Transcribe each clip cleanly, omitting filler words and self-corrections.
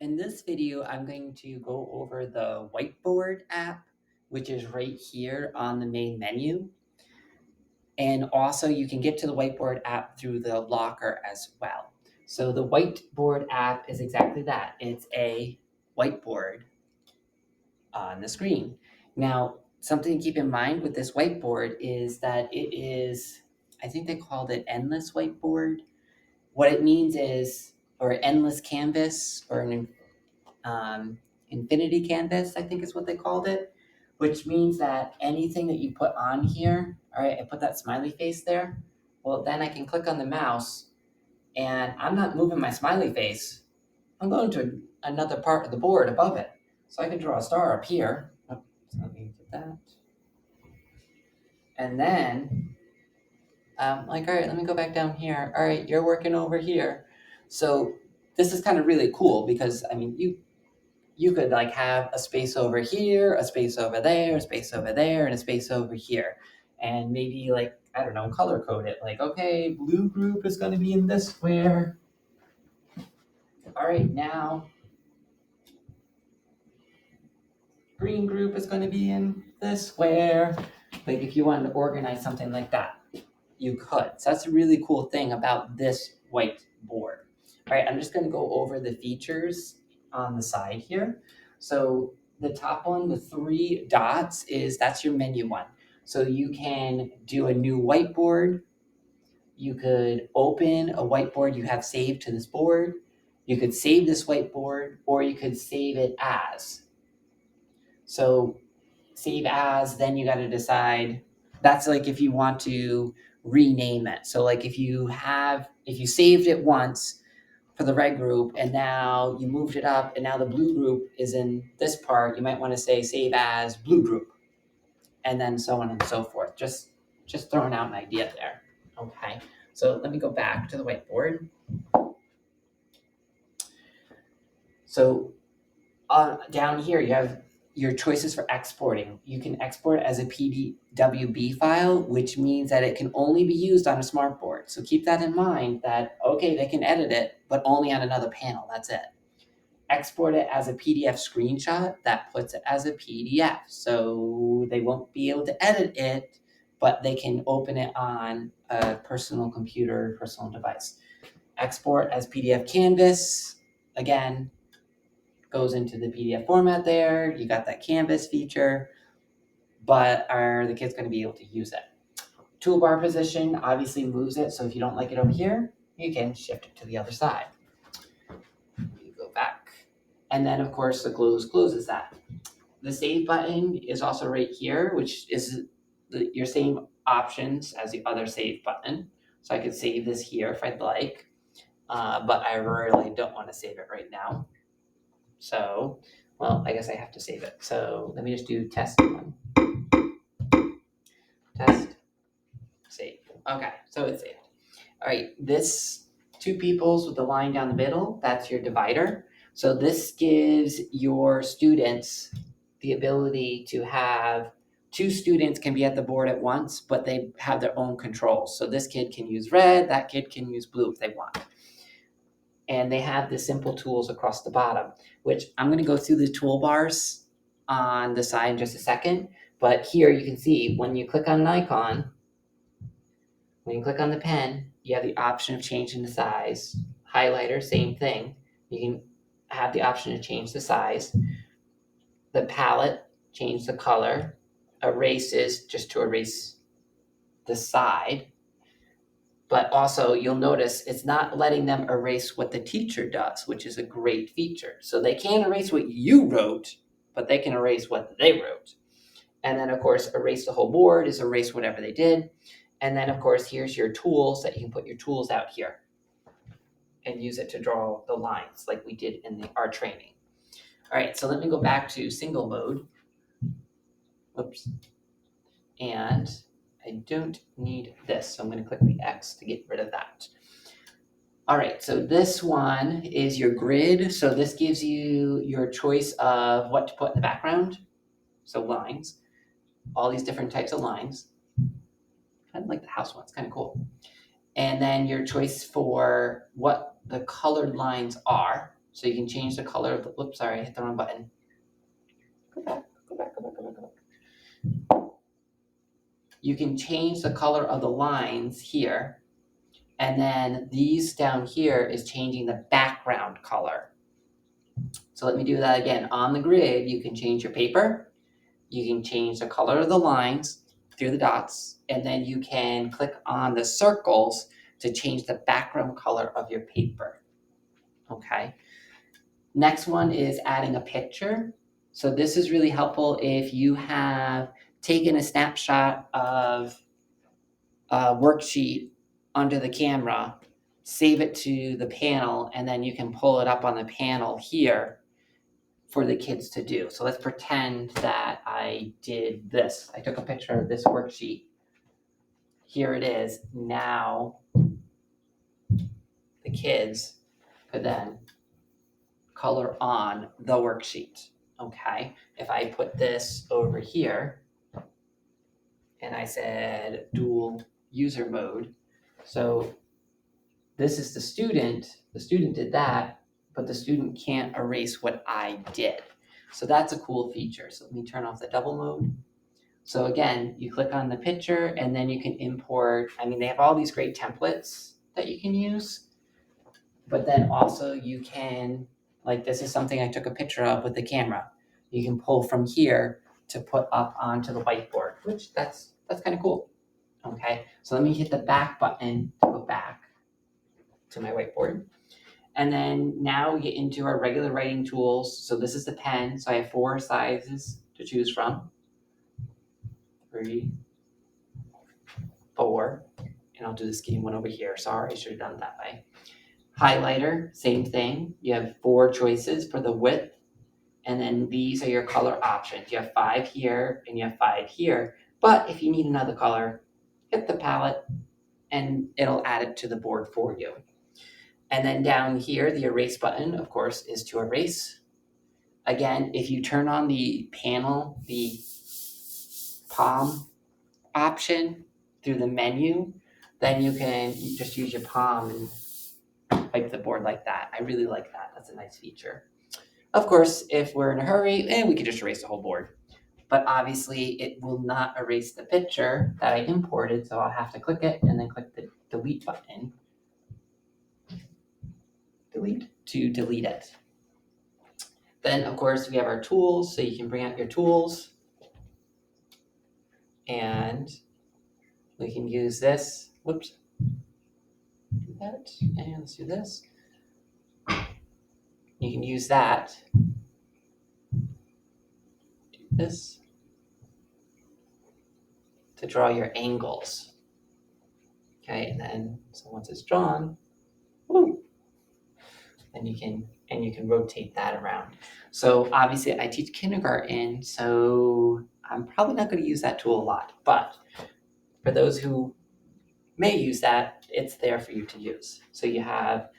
In this video, I'm going to go over the Whiteboard app, which is right here on the main menu. And also you can get to the Whiteboard app through the locker as well. So the Whiteboard app is exactly that. It's a whiteboard on the screen. Now, something to keep in mind with this whiteboard is that it is, I think they called it endless whiteboard. What it means is, or endless canvas, or an infinity canvas, I think is what they called it, which means that anything that you put on here, all right, I put that smiley face there, well, then I can click on the mouse and I'm not moving my smiley face. I'm going to another part of the board above it. So I can draw a star up here. Oh, so let me get that. And then, all right, let me go back down here. All right, you're working over here. So this is kind of really cool because, I mean, you could like have a space over here, a space over there, a space over there, and a space over here. And maybe like, I don't know, color code it. Like, okay, blue group is going to be in this square. All right, now green group is going to be in this square. Like if you wanted to organize something like that, you could. So that's a really cool thing about this whiteboard. All right, I'm just going to go over the features on the side here. So the top one, the 3 dots, that's your menu one. So you can do a new whiteboard. You could open a whiteboard you have saved to this board. You could save this whiteboard, or you could save it as. So save as, then you got to decide. That's like if you want to rename it. So like if you saved it once for the red group and now you moved it up and now the blue group is in this part, you might want to say save as blue group, and then so on and so forth. Just throwing out an idea there. Okay, so let me go back to the whiteboard. So down here you have your choices for exporting. You can export as a PWB file, which means that it can only be used on a smartboard. So keep that in mind that, okay, they can edit it, but only on another panel, that's it. Export it as a PDF screenshot, that puts it as a PDF. So they won't be able to edit it, but they can open it on a personal computer, personal device. Export as PDF Canvas, again, goes into the PDF format there. You got that canvas feature, but are the kids going to be able to use it? Toolbar position obviously moves it, so if you don't like it over here, you can shift it to the other side. You go back. And then, of course, the closes that. The save button is also right here, which is your same options as the other save button. So I could save this here if I'd like, but I really don't want to save it right now. So, well, I guess I have to save it. So let me just do test one. Test, save. Okay, so it's saved. All right, this 2 peoples with the line down the middle, that's your divider. So this gives your students the ability to have 2 students can be at the board at once, but they have their own controls. So this kid can use red, that kid can use blue if they want. And they have the simple tools across the bottom, which I'm going to go through the toolbars on the side in just a second. But here you can see when you click on an icon, when you click on the pen, you have the option of changing the size. Highlighter, same thing. You can have the option to change the size. The palette, change the color. Erase is just to erase the side. But also you'll notice it's not letting them erase what the teacher does, which is a great feature. So they can't erase what you wrote, but they can erase what they wrote. And then, of course, erase the whole board is erase whatever they did. And then, of course, here's your tools that you can put your tools out here and use it to draw the lines like we did in our training. All right, so let me go back to single mode. Oops. And I don't need this, so I'm going to click the X to get rid of that. All right, so this one is your grid. So this gives you your choice of what to put in the background. So lines, all these different types of lines. Kind of like the house one, it's kind of cool. And then your choice for what the colored lines are. So you can change the color of the, whoops, sorry, I hit the wrong button. Go back, go back, go back, go back, go back. You can change the color of the lines here. And then these down here is changing the background color. So let me do that again. On the grid, you can change your paper. You can change the color of the lines through the dots. And then you can click on the circles to change the background color of your paper. Okay. Next one is adding a picture. So this is really helpful if you have taken a snapshot of a worksheet onto the camera, save it to the panel, and then you can pull it up on the panel here for the kids to do. So let's pretend that I did this. I took a picture of this worksheet. Here it is. Now the kids could then color on the worksheet. Okay, if I put this over here and I said dual user mode, so this is the student did that, but the student can't erase what I did. So that's a cool feature. So let me turn off the double mode. So again, you click on the picture and then you can import, I mean, they have all these great templates that you can use, but then also you can, like this is something I took a picture of with the camera. You can pull from here to put up onto the whiteboard, which that's kind of cool. Okay, so let me hit the back button to go back to my whiteboard. And then now we get into our regular writing tools. So this is the pen. So I have 4 sizes to choose from. 3, 4, and I'll do the scheme one over here. Sorry, I should have done it that way. Highlighter, same thing. You have 4 choices for the width, and then these are your color options. You have 5 here, and you have 5 here. But if you need another color, hit the palette, and it'll add it to the board for you. And then down here, the erase button, of course, is to erase. Again, if you turn on the panel, the palm option through the menu, then you can just use your palm and wipe the board like that. I really like that. That's a nice feature. Of course, if we're in a hurry, we could just erase the whole board. But obviously, it will not erase the picture that I imported, so I'll have to click it and then click the delete button. Delete to delete it. Then, of course, we have our tools, so you can bring out your tools. And we can use this. Whoops. Do that. And let's do this. You can use that. Do this. To draw your angles. Okay, and then so once it's drawn, woo, then you can rotate that around. So obviously I teach kindergarten, so I'm probably not going to use that tool a lot, but for those who may use that, it's there for you to use. So you have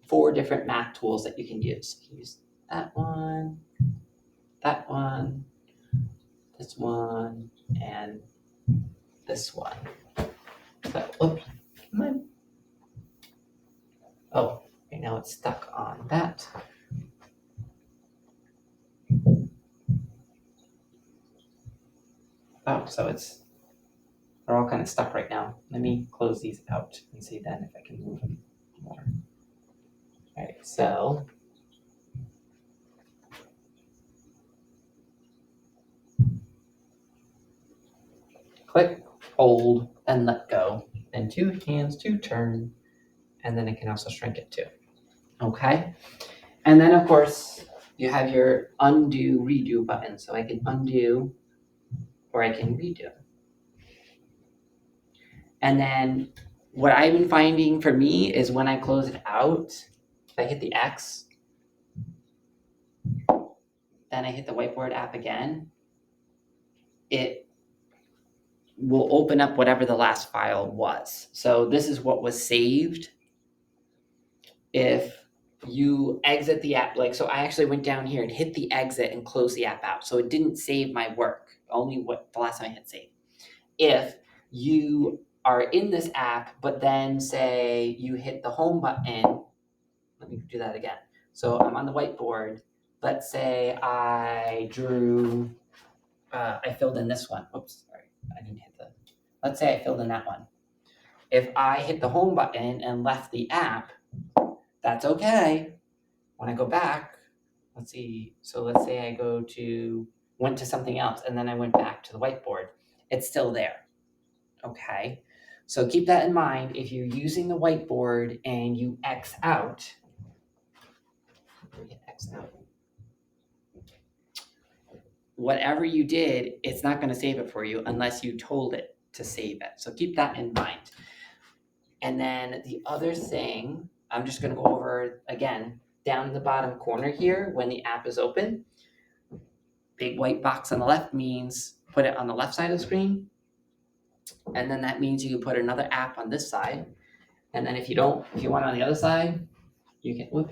4 different math tools that you can use. You can use that one, this one, and this one. So, oops, come on. Oh, right now it's stuck on that. Oh, so they're all kind of stuck right now. Let me close these out and see then if I can move them more. All right, so click, hold, and let go. And 2 hands to turn, and then it can also shrink it too. Okay, and then of course you have your undo, redo button. So I can undo or I can redo. And then what I've been finding for me is when I close it out, if I hit the X, then I hit the Whiteboard app again, it will open up whatever the last file was. So this is what was saved. If you exit the app, like, so I actually went down here and hit the exit and closed the app out. So it didn't save my work, only what the last time I hit save. If you are in this app, but then say you hit the home button, let me do that again. So I'm on the whiteboard. Let's say I drew, I filled in this one. Oops, sorry, I didn't hit the, let's say I filled in that one. If I hit the home button and left the app, that's okay. When I go back, let's see, so let's say I went to something else and then I went back to the whiteboard, it's still there, okay? So keep that in mind. If you're using the whiteboard and you X out, whatever you did, it's not going to save it for you unless you told it to save it. So keep that in mind. And then the other thing, I'm just going to go over again, down in the bottom corner here, when the app is open, big white box on the left means put it on the left side of the screen. And then that means you can put another app on this side. And then if you want it on the other side, you can,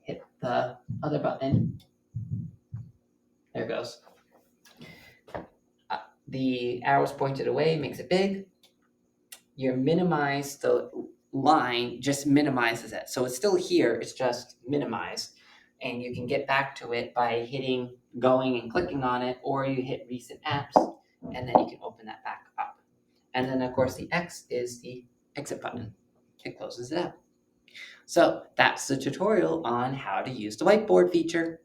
hit the other button. There it goes. The arrow's pointed away, makes it big. Your minimize the line just minimizes it. So it's still here, it's just minimized. And you can get back to it by going and clicking on it, or you hit recent apps, and then you can open that back up. And then of course the X is the exit button. It closes it up. So that's the tutorial on how to use the whiteboard feature.